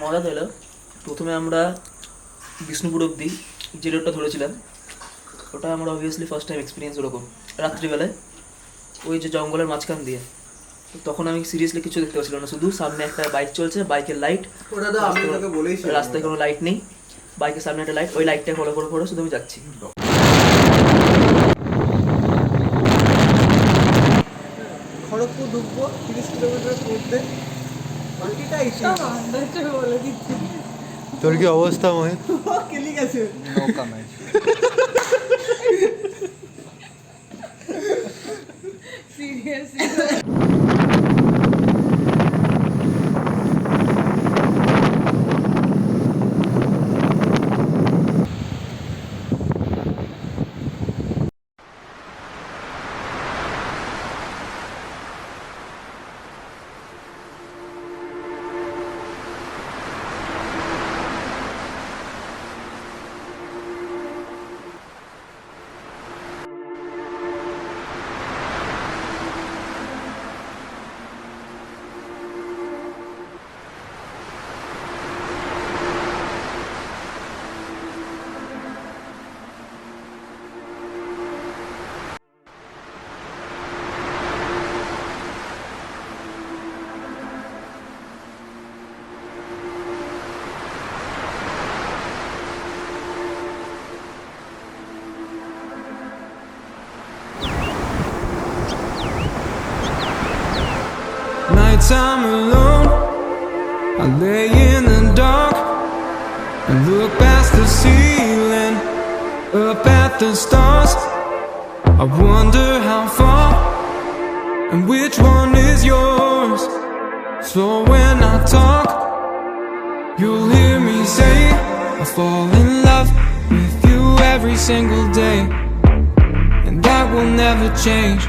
মজা হলো। প্রথমে আমরা বিষ্ণুপুর অব্দি যে রোডটা ধরেছিলাম ওটা আমার অবভিয়াসলি ফার্স্ট টাইম এক্সপিরিয়েন্স ওরকম রাত্রিবেলায় ওই যে জঙ্গলের মাঝখান দিয়ে। তখন আমি সিরিয়াসলি কিছু দেখতে পাচ্ছিলাম না, শুধু সামনে একটা বাইক চলছে, বাইকের লাইট, রাস্তায় কোনো লাইট নেই, বাইকের সামনে একটা লাইট, ওই লাইটটা ফলো করে করে শুধু আমি যাচ্ছি। খড়গপুর ঢুকবো 30 কিলোমিটার মধ্যে, বাকিটা বলে দিচ্ছি। তোর কি অবস্থা মোহিত? কেলি গেছে। No comment. Seriously Nights I'm alone, I lay in the dark and look past the ceiling, up at the stars. I wonder how far and which one is yours. So when I talk, you'll hear me say I fall in love with you every single day, and that will never change.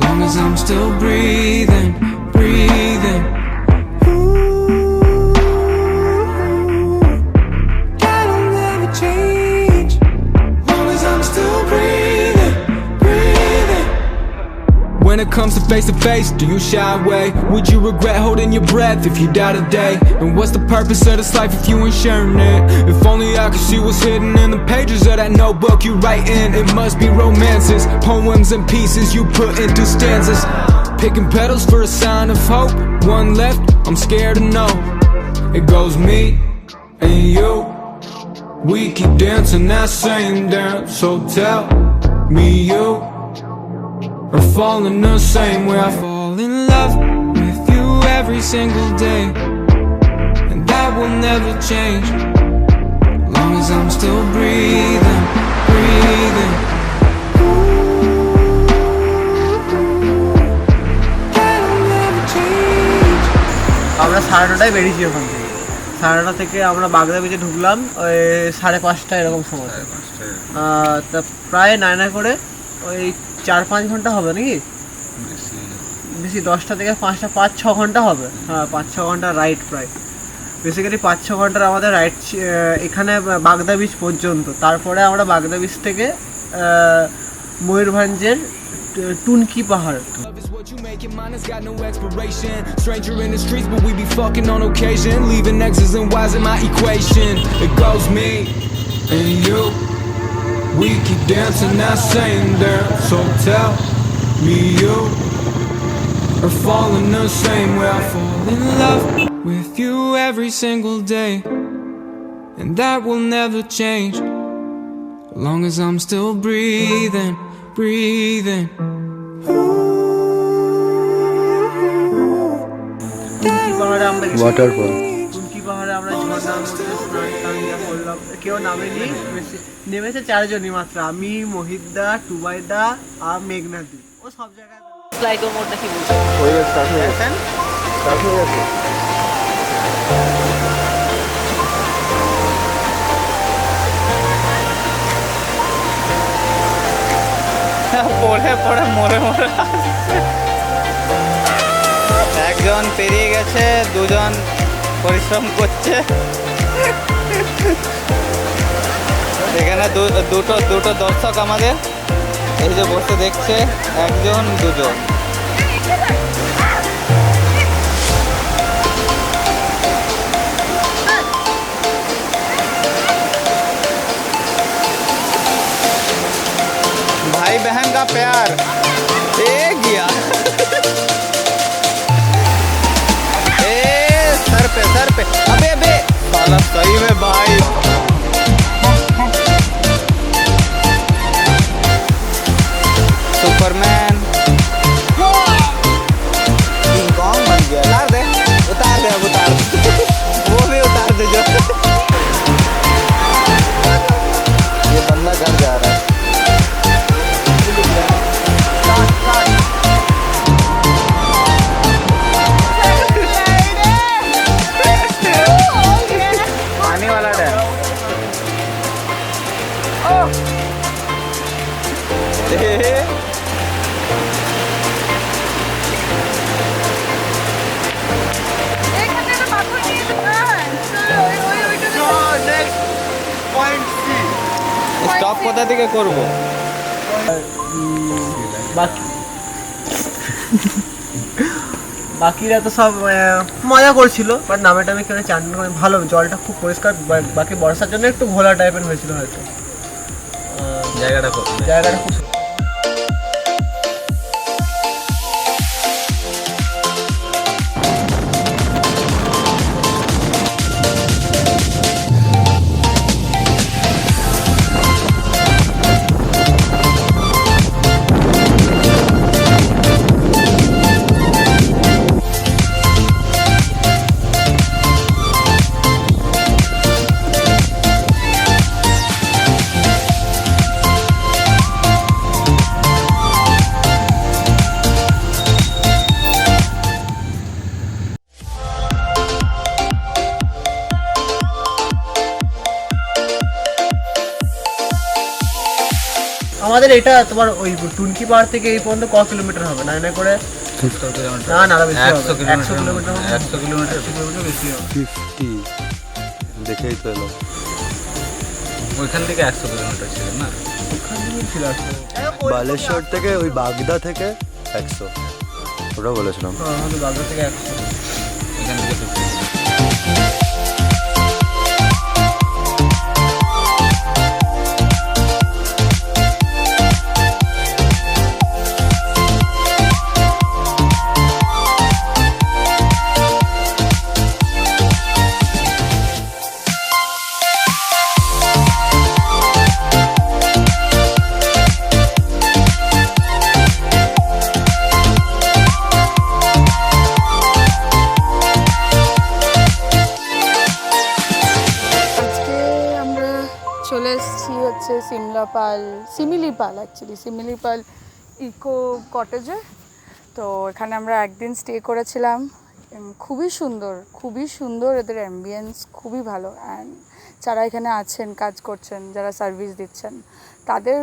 Long as I'm still breathing, breathing. Ooh, that'll never change. Long as I'm still breathing, breathing. When it comes to face, do you shy away? Would you regret holding your breath if you die today? And what's the purpose of this life if you ain't sharing it? If only I could see what's hidden in the pages of that notebook you write in. It must be romances, poems and pieces you put into stanzas. Picking petals for a sign of hope. One left, I'm scared to know. It goes me and you. We keep dancing that same dance. So tell me you are falling the same way. I fall in love with you every single day, and that will never change. Long as I'm still breathing, breathing. আমরা 9:30টায় বেরিয়েছি ওখান থেকে। 9:30 থেকে আমরা বাগদা বিচে ঢুকলাম ওই 5:30 এরকম সময়। তা প্রায় নায়না করে ওই 4-5 ঘন্টা হবে নাকি, বেশি 10টা থেকে 5টা 5-6 ঘন্টা হবে। হ্যাঁ 5-6 ঘন্টা রাইড, প্রায় বেসিক্যালি 5-6 ঘন্টার আমাদের রাইড এখানে বাগদা বিচ পর্যন্ত। তারপরে আমরা বাগদা বিচ থেকে ময়ূরভঞ্জের টুনকি পাহাড়। You make it, mine has got no expiration. Stranger in the streets, but we be fucking on occasion. Leaving X's and Y's in my equation. It goes me and you. We keep dancing that same dance. So tell me you are falling the same way. I fall in love with you every single day, and that will never change. As long as I'm still breathing, breathing. Waterfall, Tunki পাহাড়ে আমরা ঝর্ণার মধ্যে স্নান করলাম। কেউ নামেনি, নেমেছে 4 জনই মাত্র, আমি, মোহিতদা, টুবাইদা আর মেঘনাদি। ও সব জায়গায় স্লাইডো মোডটা কি বলছো? পড়ে পড়ে মরে মরে একজন পেরিয়ে গেছে, দুজন পরিশ্রম করছে। এখানে দুটো দর্শক আমাদের এই যে বসে দেখছে, একজন দুজন। मेरा प्यार ए गया ए सर पे अबे अबे साला सही में भाई सुपरमैन किंग कॉन्ग बन गया उतार दे अब उतार वो भी उतार दे जो ये बंदा घर जा रहा है पानी वाला डैम স্টপ কোথা থেকে করব বাকিরা তো সব মজা করছিল, বাট নামে টামে কেউ চান করে ভালো, জলটা খুব পরিষ্কার। বাকি বর্ষার জন্য একটু ঘোলা টাইপের হয়েছিল হয়তো। জায়গাটা খুব আমাদের এটা তোমার ওই টুনকি পাহাড় থেকে এই পর্যন্ত কত কিলোমিটার হবে? না করে না আরো বেশি হবে, 100 কিলোমিটার 100 কিলোমিটার বেশি হবে। 50 দেখেই তো এলাম। ওইখান থেকে 100 কিলোমিটার ছিল না? বালেশ্বর থেকে ওই বাগদা থেকে 100 ওটা বলেছিলাম। আমাদের বাগদা থেকে 100, এখান থেকে 50। চলে এসেছি হচ্ছে সিমিলিপাল অ্যাকচুয়ালি সিমিলিপাল ইকো কটেজে। তো এখানে আমরা একদিন স্টে করেছিলাম। খুবই সুন্দর এদের অ্যাম্বিয়েন্স খুবই ভালো। অ্যান্ড যারা এখানে আছেন কাজ করছেন, যারা সার্ভিস দিচ্ছেন, তাদের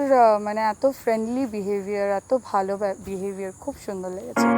মানে এত ফ্রেন্ডলি বিহেভিয়ার, এত ভালো বিহেভিয়ার, খুব সুন্দর লেগেছে।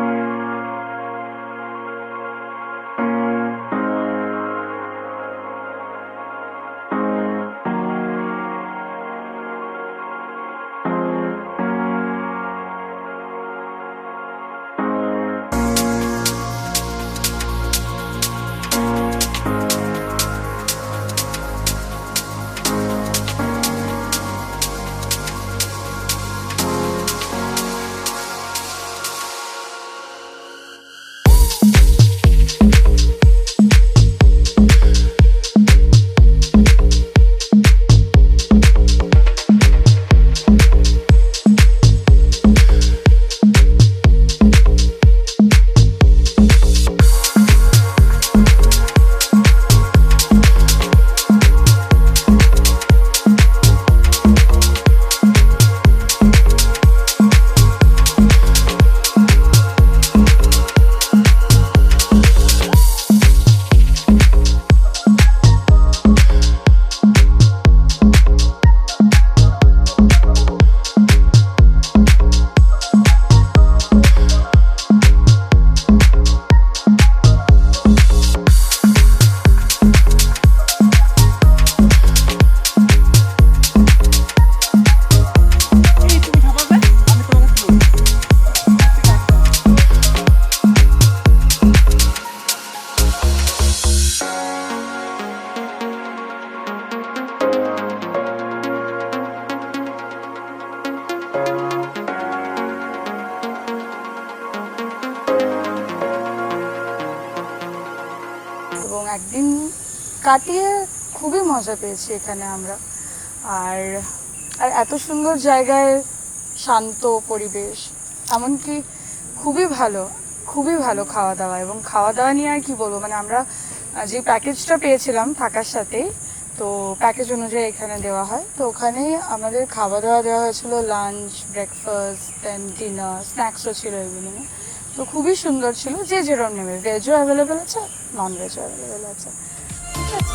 এবং একদিন কাটিয়ে খুবই মজা পেয়েছি এখানে আমরা। আর আর এত সুন্দর জায়গায়, শান্ত পরিবেশ, এমনকি খুবই ভালো খাওয়া দাওয়া। এবং খাওয়া দাওয়া নিয়ে আর কি বলবো, মানে আমরা যে প্যাকেজটা পেয়েছিলাম থাকার সাথেই, তো প্যাকেজ অনুযায়ী এখানে দেওয়া হয়, তো ওখানেই আমাদের খাওয়া দাওয়া দেওয়া হয়েছিল, লাঞ্চ, ব্রেকফাস্ট, দেন ডিনার, স্ন্যাক্সও ছিল ইভিনিংয়ে। তো খুবই সুন্দর ছিল, যে যেরকম নেবে, ভেজও অ্যাভেলেবেল আছে, নন ভেজও অ্যাভেলেবেল আছে। ঠিক আছে।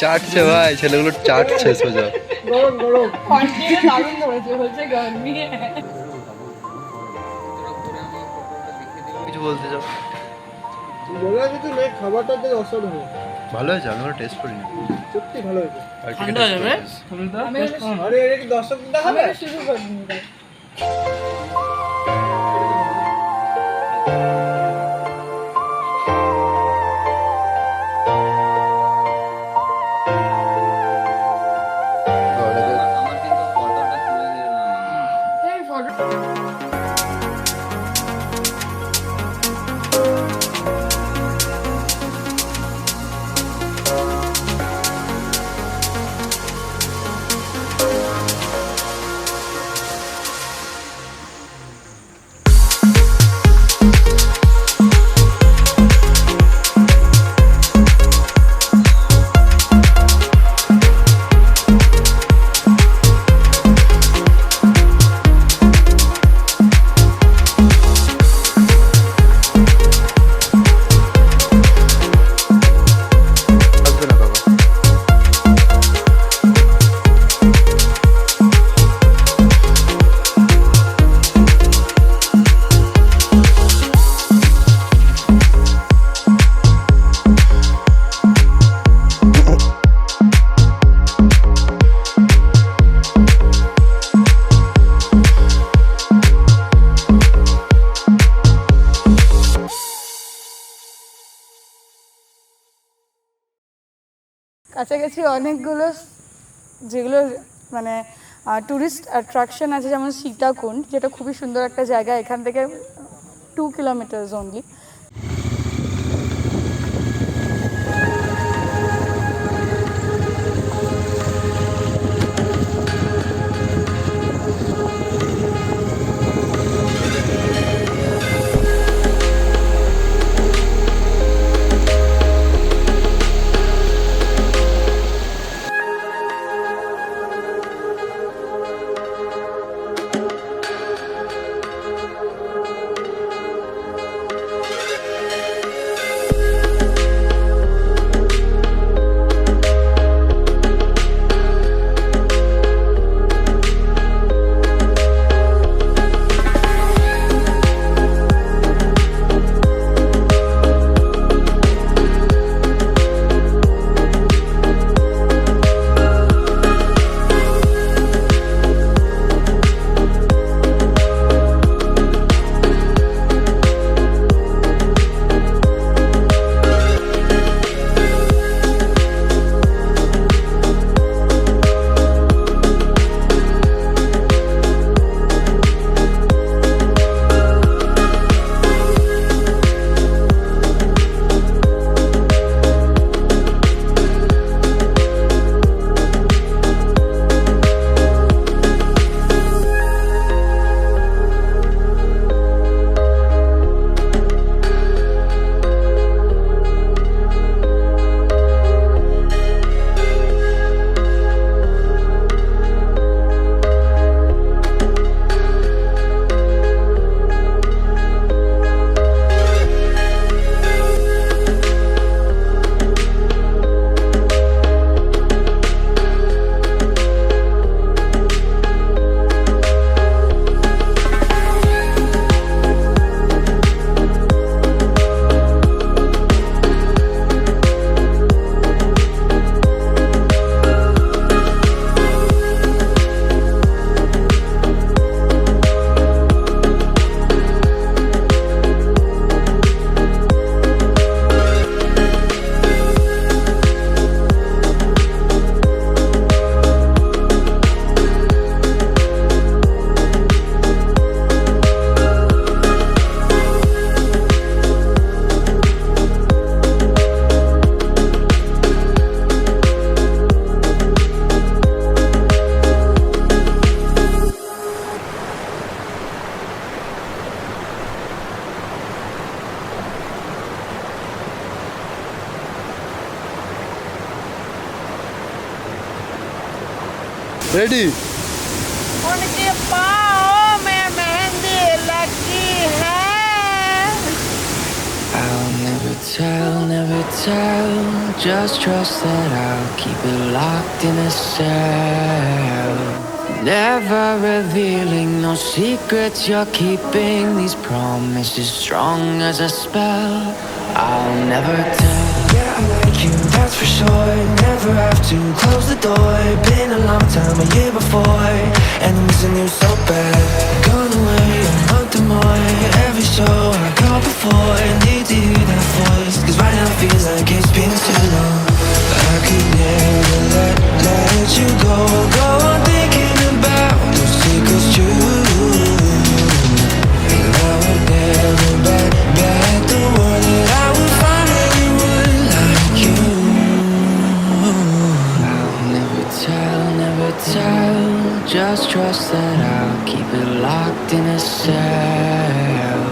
চাটছে ভাই, ছেলেগুলো চাটছে সোজা। কিছু বলতে চাও? খাবারটা অসাধারণ, ভালো হয়েছে, আমি ওটা টেস্ট করিনি। সত্যি ভালো হয়েছে। ঠান্ডা হয়ে যাবে। আরে এটা কি দর্শক দেখাবে? কাছাকাছি অনেকগুলো যেগুলো মানে ট্যুরিস্ট অ্যাট্রাকশন আছে, যেমন সীতাকুণ্ড, যেটা খুবই সুন্দর একটা জায়গা, এখান থেকে 2 কিলোমিটার্স অনলি। রেডি? उनके पाँव में मेहंदी लगी है। I'll never tell, just trust that I'll keep it locked in a cell. Never revealing no secrets you're keeping, these promises strong as a spell. I'll never tell. Yeah, I like you, that's for sure. Never have to close the door. Been a long time, a year before, and I'm missing you so bad. Gone away a month or more. Every show I go before, I need to hear that voice, 'cause right now it feels like it's been too long. I could never let you go on thinking about those secrets true. And I would never bet the world that I would find anyone like you. I'll never tell, just trust that I'll keep it locked in a cell.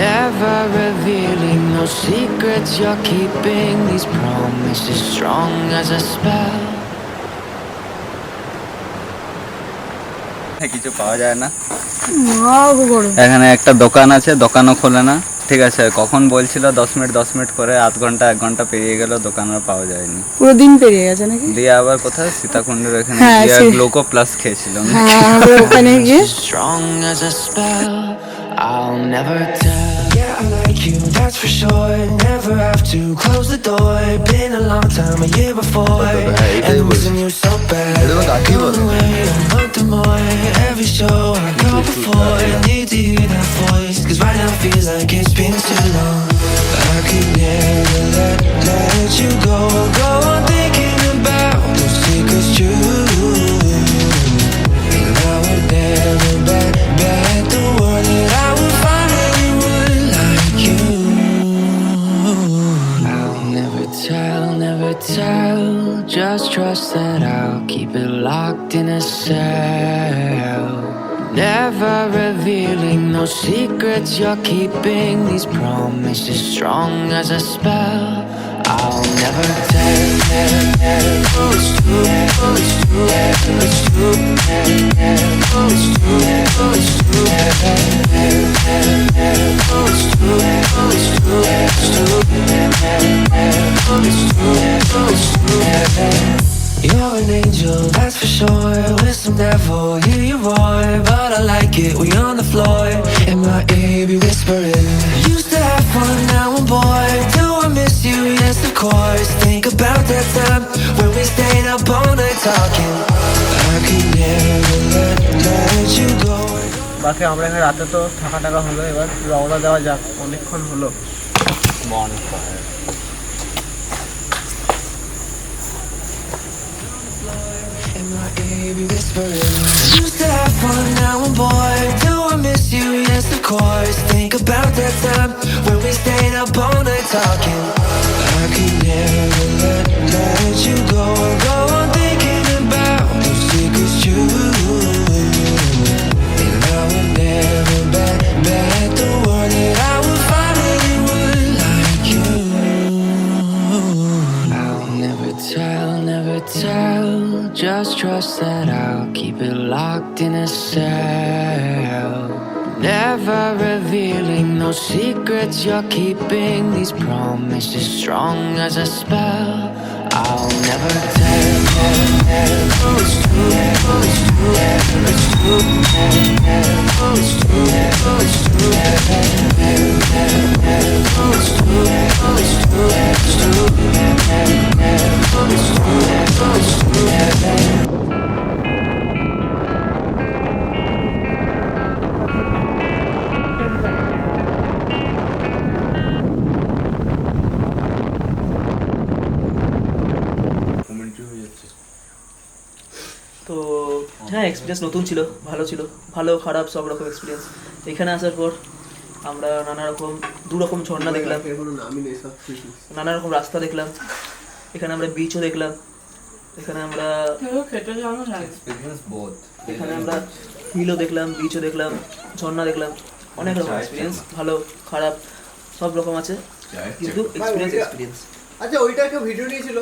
Never revealing no secrets you're keeping, these promises strong as a spell. কিছু পাওয়া যায় না এখানে একটা দোকান আছে, দোকানও খোলে না। ঠিক আছে, কখন বলছিল 10 মিনিট করে, আধ ঘন্টা 1 ঘন্টা পেরিয়ে গেল, দোকান আর পাওয়া যায়নি। পুরো দিন পেরিয়ে গেছে নাকি? দিয়ে আবার কোথায় সীতাকুণ্ডের এখানে হ্যাঁ, গিয়ে গ্লুকো প্লাস খেয়েছিলাম। ওখানে গিয়ে Strong as a spell, I'll never tell. Yeah, I like you, that's for sure. Never have to close the door. Been a long time, a year before, and I'm missing you so bad. Gone away a month or more. Every show I go before, I need to hear that voice, 'cause right now it feels like it's been too long. I could never let you go on thinking about those secrets true. And I would never bet the world that I would find anyone like you. I'll never tell, just trust that I'll keep it locked in a cell. Never revealing no secrets you're keeping, these promises strong as a spell. I'll never tell. It's true, it's true, it's true, it's true, it's true, it's true, it's true, it's true. You're an angel, that's for sure. With some devil, hear you roar, but I like it when you're on the floor. In my ear, be whispering. Used to have fun, now I'm bored. Do I miss you? Yes, of course. Think about that time when we stayed up all night talking. I could never let you go. বাকি আমরা এখানে রাতে তো থাকা হলো, এবার রওনা দেওয়া যাক, অনেকক্ষণ হলো। In my ear, be whispering. Used to have fun, now I'm bored. Do I miss you? Yes, of course. Think about that time when we stayed up all night talking. I could never let you go on thinking about those secrets true. And I would never bet the world that I would find anyone like you. I'll never tell, just trust that I'll keep it locked in a cell. Never revealing no secrets you're keeping, these promises strong as a spell. I'll never tell. It's true, it's true, it's true, it's true, it's true, it's true, তো হ্যাঁ, experience নতুন ছিল, ভালো ছিল, ভালো খারাপ সব রকম এক্সপিরিয়েন্স। এখানে আসার পর আমরা নানা রকম দুরকম ঝর্ণা দেখলাম, নানা রকম রাস্তা দেখলাম, এখানে আমরা বিচও দেখলাম, এখানে আমরা হিলও দেখলাম, বিচও দেখলাম, ঝর্ণা দেখলাম, অনেক রকম এক্সপিরিয়েন্স, ভালো খারাপ সব রকম আছে, কিন্তু এক্সপিরিয়েন্স। আচ্ছা, ওইটা কেউ ভিডিও নিয়েছিল?